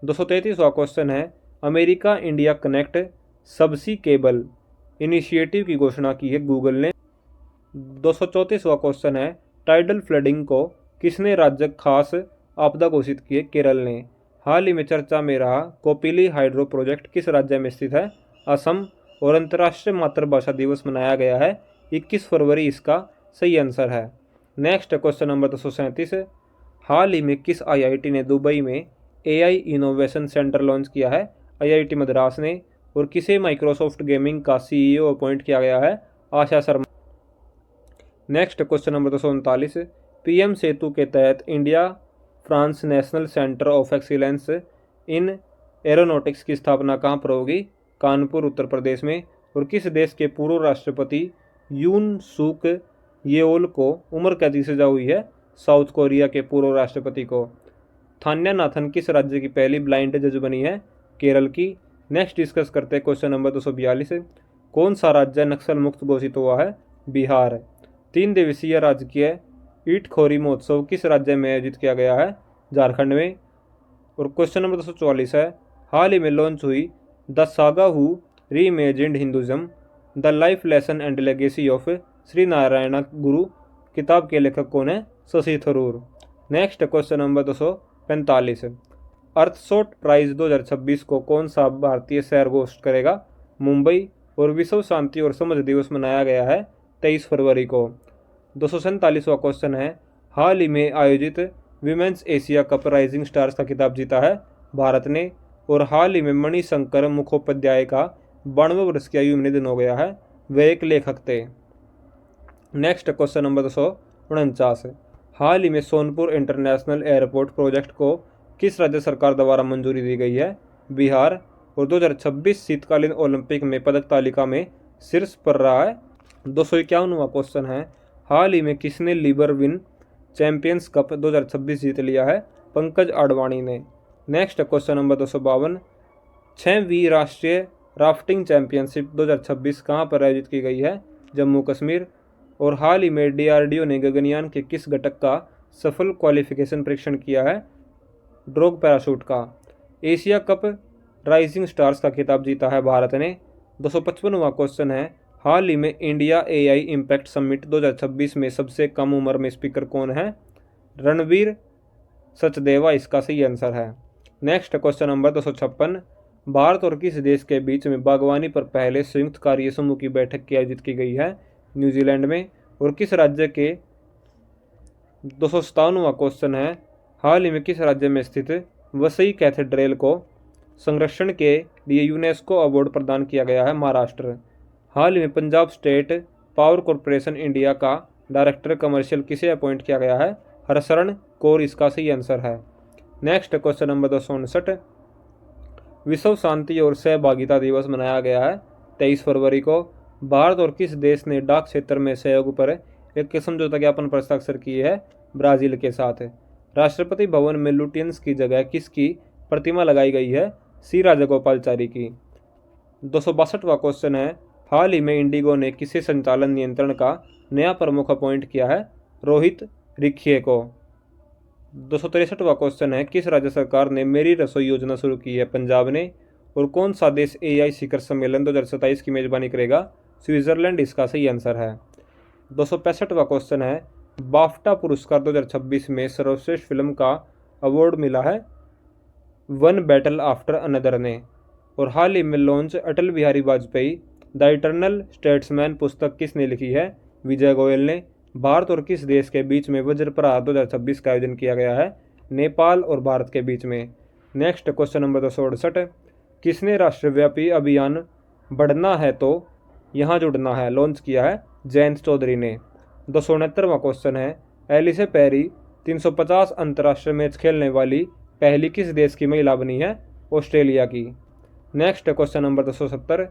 233वां क्वेश्चन है, अमेरिका इंडिया कनेक्ट सबसी केबल इनिशिएटिव की घोषणा की है गूगल ने। 234वां क्वेश्चन है, टाइडल फ्लडिंग को किसने राज्य खास आपदा घोषित की है? केरल ने। हाल ही में चर्चा में रहा कोपिली हाइड्रो प्रोजेक्ट किस राज्य में स्थित है? असम। और अंतर्राष्ट्रीय मातृभाषा दिवस मनाया गया है 21 फरवरी इसका सही आंसर है। नेक्स्ट क्वेश्चन नंबर 237, हाल ही में किस IIT ने दुबई में AI इनोवेशन सेंटर लॉन्च किया है? IIT मद्रास ने। और किसे माइक्रोसॉफ्ट गेमिंग का CEO अपॉइंट किया गया है? Asha Sharma. Next question number 239, PM Setu के तहत India France national centre of excellence in aeronautics की स्थापना कहाँ पर होगी? कानपुर उत्तर प्रदेश में। और किस देश के पूर्व राष्ट्रपति यून सूक येओल को उम्र कैद की सजा हुई है? साउथ कोरिया के पूर्व राष्ट्रपति को। थान्या नाथन किस राज्य की पहली ब्लाइंड जज बनी है? केरल की। नेक्स्ट डिस्कस करते हैं क्वेश्चन नंबर 242, कौन सा राज्य नक्सल मुक्त घोषित हुआ है? बिहार। 3 दिवसीय राजकीय ईटखोरी महोत्सव किस राज्य में आयोजित किया गया है? झारखंड में। और क्वेश्चन नंबर 244 है, हाल ही में लॉन्च हुई the saga who reimagined Hinduism the life lesson and legacy of Shri Narayana Guru किताब के लेखक कौन है? Shashi Tharoor. Next question number 245, Earthshot prize 2026 को कौन सा भारतीय शहर होस्ट करेगा? मुंबई। और विश्व शांति और समझ दिवस मनाया गया है 23 फरवरी को। 247वां क्वेश्चन है, हाल ही में आयोजित women's Asia cup rising stars का खिताब जीता है भारत ने। और हाल ही में मणिशंकर मुखोपाध्याय का 92 वर्ष की आयु में निधन हो गया है, वे एक लेखक थे। नेक्स्ट क्वेश्चन नंबर 249, हाल ही में सोनपुर इंटरनेशनल एयरपोर्ट प्रोजेक्ट को किस राज्य सरकार द्वारा मंजूरी दी गई है? बिहार। और 2026 शीतकालीन ओलंपिक में पदक तालिका में शीर्ष पर रहा है। 251वां क्वेश्चन है, हाल ही में किसने लिबरविन चैंपियंस कप 2026 जीत लिया है? पंकज आडवाणी ने। नेक्स्ट क्वेश्चन नंबर 252, 6वीं राष्ट्रीय राफ्टिंग चैंपियनशिप 2026 कहाँ पर आयोजित की गई है? जम्मू कश्मीर। और हाल ही में DRDO ने गगनयान के किस घटक का सफल क्वालिफिकेशन परीक्षण किया है? ड्रॉग पैराशूट का। एशिया कप राइजिंग स्टार्स का खिताब जीता है भारत ने। 255वां क्वेश्चन है, हाल ही में इंडिया AI इम्पैक्ट समिट 2026 में सबसे कम उम्र में स्पीकर कौन है? रणवीर सचदेवा इसका सही आंसर है। नेक्स्ट क्वेश्चन नंबर 256, भारत और किस देश के बीच में बागवानी पर पहले संयुक्त कार्य समूह की बैठक की आयोजित की गई है? न्यूजीलैंड में। और किस राज्य के 257वां क्वेश्चन है, हाल ही में किस राज्य में स्थित वसई कैथेड्रल को संरक्षण के लिए यूनेस्को अवार्ड प्रदान किया गया है? महाराष्ट्र। हाल ही में Punjab state power corporation India का डायरेक्टर कमर्शियल किसे अपॉइंट किया गया है? हरशरण कौर इसका सही आंसर है। नेक्स्ट क्वेश्चन नंबर 259, विश्व शांति और सहभागिता दिवस मनाया गया है 23 फरवरी को। भारत और किस देश ने डाक क्षेत्र में सहयोग पर एक समझौता ज्ञापन पर हस्ताक्षर किए है? ब्राजील के साथ। राष्ट्रपति भवन में लुटियंस की जगह किसकी प्रतिमा लगाई गई है? सी राजगोपालचारी की। 262वां क्वेश्चन है, हाल ही में इंडिगो ने किसे संचालन नियंत्रण का नया प्रमुख अपॉइंट किया है? रोहित रिखिए को। 263वां क्वेश्चन है, किस राज्य सरकार ने मेरी रसोई योजना शुरू की है? पंजाब ने। और कौन सा देश AI शिखर सम्मेलन 2027 की मेजबानी करेगा? स्विट्जरलैंड इसका सही आंसर है। 265वां क्वेश्चन है, बाफ्टा पुरस्कार 2026 में सर्वश्रेष्ठ फिल्म का अवार्ड मिला है वन बैटल आफ्टर अनदर ने। और हाल ही में launch Atal Bihari Vajpayee the eternal statesman पुस्तक किसने लिखी है? विजय गोयल ने। भारत और किस देश के बीच में वज्र प्रहार 2026 का आयोजन किया गया है? नेपाल और भारत के बीच में। नेक्स्ट क्वेश्चन नंबर 268, किसने राष्ट्रव्यापी अभियान बढ़ना है तो यहाँ जुड़ना है लॉन्च किया है? जयंत चौधरी ने। 269वां क्वेश्चन है, एलिसे पेरी 350 अंतर्राष्ट्रीय मैच खेलने वाली पहली किस देश की महिला बनी है? ऑस्ट्रेलिया की। नेक्स्ट क्वेश्चन नंबर 270,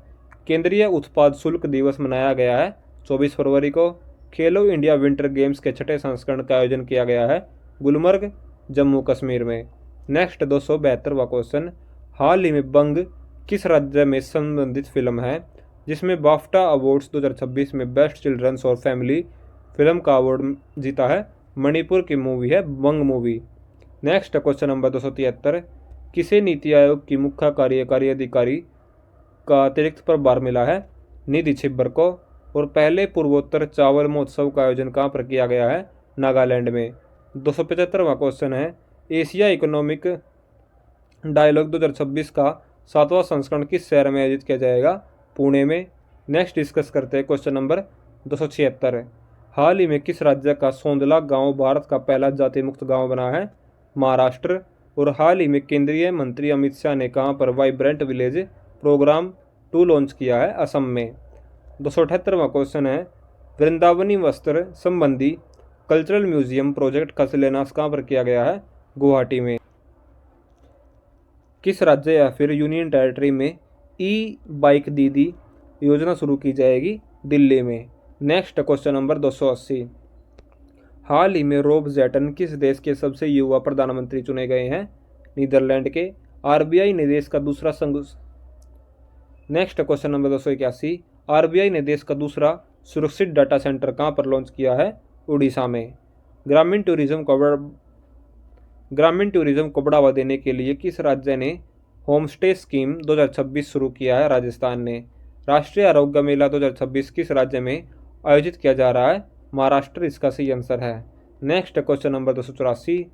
केंद्रीय उत्पाद शुल्क दिवस मनाया गया है 24 फरवरी को। खेलो इंडिया विंटर गेम्स के 6ठे संस्करण का आयोजन किया गया है गुलमर्ग जम्मू कश्मीर में। नेक्स्ट 272वां क्वेश्चन, हाल ही में बंग किस राज्य में संबंधित फिल्म है जिसमें बाफ्टा अवार्ड्स 2026 में बेस्ट चिल्ड्रंस और फैमिली फिल्म का अवार्ड जीता है? मणिपुर की मूवी है बंग मूवी। नेक्स्ट क्वेश्चन नंबर 273, किसे नीति आयोग की मुख्य कार्यकारी अधिकारी का अतिरिक्त प्रभार मिला है? निधि छिब्बर को। और पहले पूर्वोत्तर चावल महोत्सव का आयोजन कहाँ पर किया गया है? नागालैंड में। 275वां क्वेश्चन है, एशिया इकोनॉमिक डायलॉग 2026 का 7वां संस्करण किस शहर में आयोजित किया जाएगा? पुणे में। नेक्स्ट डिस्कस करते हैं क्वेश्चन नंबर 276, हाल ही में किस राज्य का सोंदला गांव भारत का पहला जाति मुक्त गांव बना है? महाराष्ट्र। और हाल ही में केंद्रीय मंत्री अमित शाह ने कहां पर वाइब्रेंट विलेज प्रोग्राम 2 लॉन्च किया है असम में। 278वां क्वेश्चन है वृंदावनी वस्त्र संबंधी कल्चरल म्यूजियम प्रोजेक्ट का शिलान्यास कहाँ पर किया गया है? गुवाहाटी में। किस राज्य या फिर यूनियन टेरिटरी में ई बाइक दीदी योजना शुरू की जाएगी? दिल्ली में। Next question number 280। हाल ही में रॉब जेटन किस देश के सबसे युवा प्रधानमंत्री चुने गए हैं? नीदरलैंड के। आरबीआई ने देश का दूसरा नेक्स्ट क्वेश्चन नंबर 281। आरबीआई ने देश का दूसरा सुरक्षित डाटा सेंटर कहाँ पर लॉन्च किया है? उड़ीसा में। ग्रामीण टूरिज्म को बढ़ावा देने के लिए किस राज्य ने होमस्टे स्कीम 2026 शुरू किया है? राजस्थान ने। राष्ट्रीय आरोग्य मेला 2026 किस राज्य में आयोजित किया जा रहा है? महाराष्ट्र इसका सही आंसर है। Next question number 284।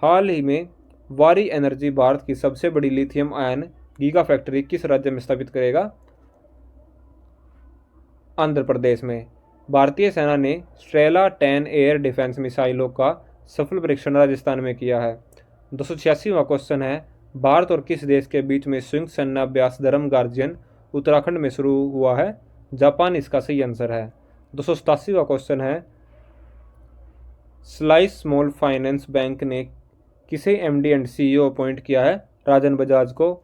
हाल ही में वारी एनर्जी भारत की सबसे बड़ी लिथियम आयन गीगा फैक्ट्री किस राज्य में स्थापित करेगा? आंध्र प्रदेश में। भारतीय सेना ने स्ट्रेला 10 एयर डिफेंस मिसाइलों का सफल परीक्षण राजस्थान में किया है। 286वां क्वेश्चन है भारत और किस देश के बीच में संयुक्त सैन्य अभ्यास धर्म गार्जियन उत्तराखंड में शुरू हुआ है? जापान इसका सही आंसर है। 287वां क्वेश्चन है स्लाइस स्मॉल फाइनेंस बैंक ने किसे एमडी एंड सीईओ अपॉइंट किया है? राजन बजाज को।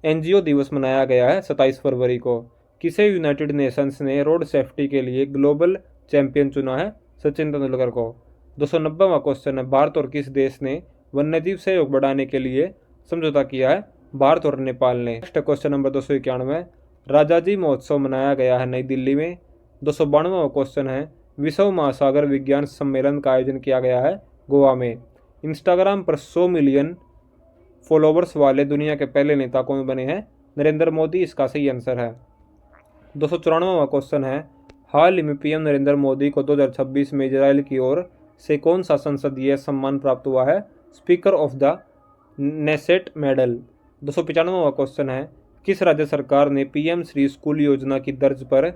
एनजीओ दिवस मनाया गया है 27 फरवरी को। किसे यूनाइटेड नेशंस ने रोड सेफ्टी के लिए ग्लोबल चैंपियन चुना है? सचिन तेंदुलकर को। 290वां क्वेश्चन है भारत और किस देश ने वन्यजीव सहयोग बढ़ाने के लिए समझौता किया है? भारत और नेपाल ने। Next question number 291। राजाजी महोत्सव मनाया गया है नई दिल्ली में। 292वां क्वेश्चन है विश्व महासागर विज्ञान सम्मेलन का आयोजन किया गया है गोवा में। इंस्टाग्राम पर 100 मिलियन फॉलोवर्स वाले दुनिया के पहले नेता कौन बने हैं? नरेंद्र मोदी इसका सही आंसर है। 294वां क्वेश्चन है हाल ही में पीएम नरेंद्र मोदी को 2026 में इजराइल की ओर से कौन सा संसदीय सम्मान प्राप्त हुआ है? Speaker of the Knesset medal. 295वां क्वेश्चन है किस राज्य सरकार ने पीएम श्री स्कूल योजना की तर्ज पर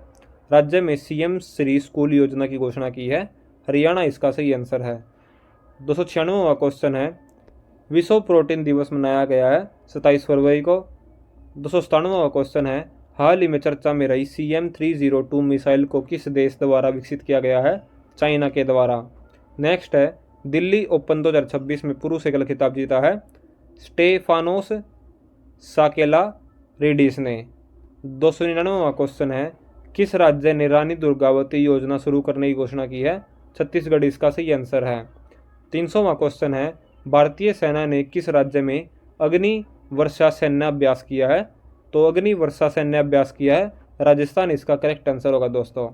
राज्य में सीएम श्री स्कूल योजना की घोषणा की है? हरियाणा इसका सही आंसर है। 296वां क्वेश्चन है विश्व प्रोटीन दिवस मनाया गया है 27 फरवरी को। 297वां क्वेश्चन है हाल ही में चर्चा में रही CM302 मिसाइल को किस देश द्वारा विकसित किया गया है? चाइना के द्वारा। नेक्स्ट है दिल्ली ओपन 2026 में पुरुष एकल खिताब जीता है स्टेफानोस साकेला रेडिस ने। 299वां क्वेश्चन है किस राज्य ने रानी दुर्गावती योजना शुरू करने की घोषणा की है? छत्तीसगढ़ इसका सही आंसर है। 300वां क्वेश्चन है भारतीय सेना ने किस राज्य में अग्नि वर्षा सैन्य अभ्यास किया है? तो अग्नि वर्षा सैन्य अभ्यास किया है राजस्थान इसका करेक्ट आंसर होगा। दोस्तों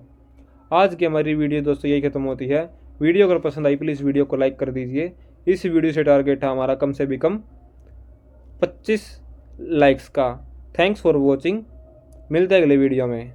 आज की हमारी वीडियो दोस्तों यही खत्म होती है। वीडियो अगर पसंद आई प्लीज़ वीडियो को लाइक कर दीजिए। इस वीडियो से टारगेट है हमारा कम से कम 25 लाइक्स का। Thanks for watching. मिलते हैं अगले वीडियो में।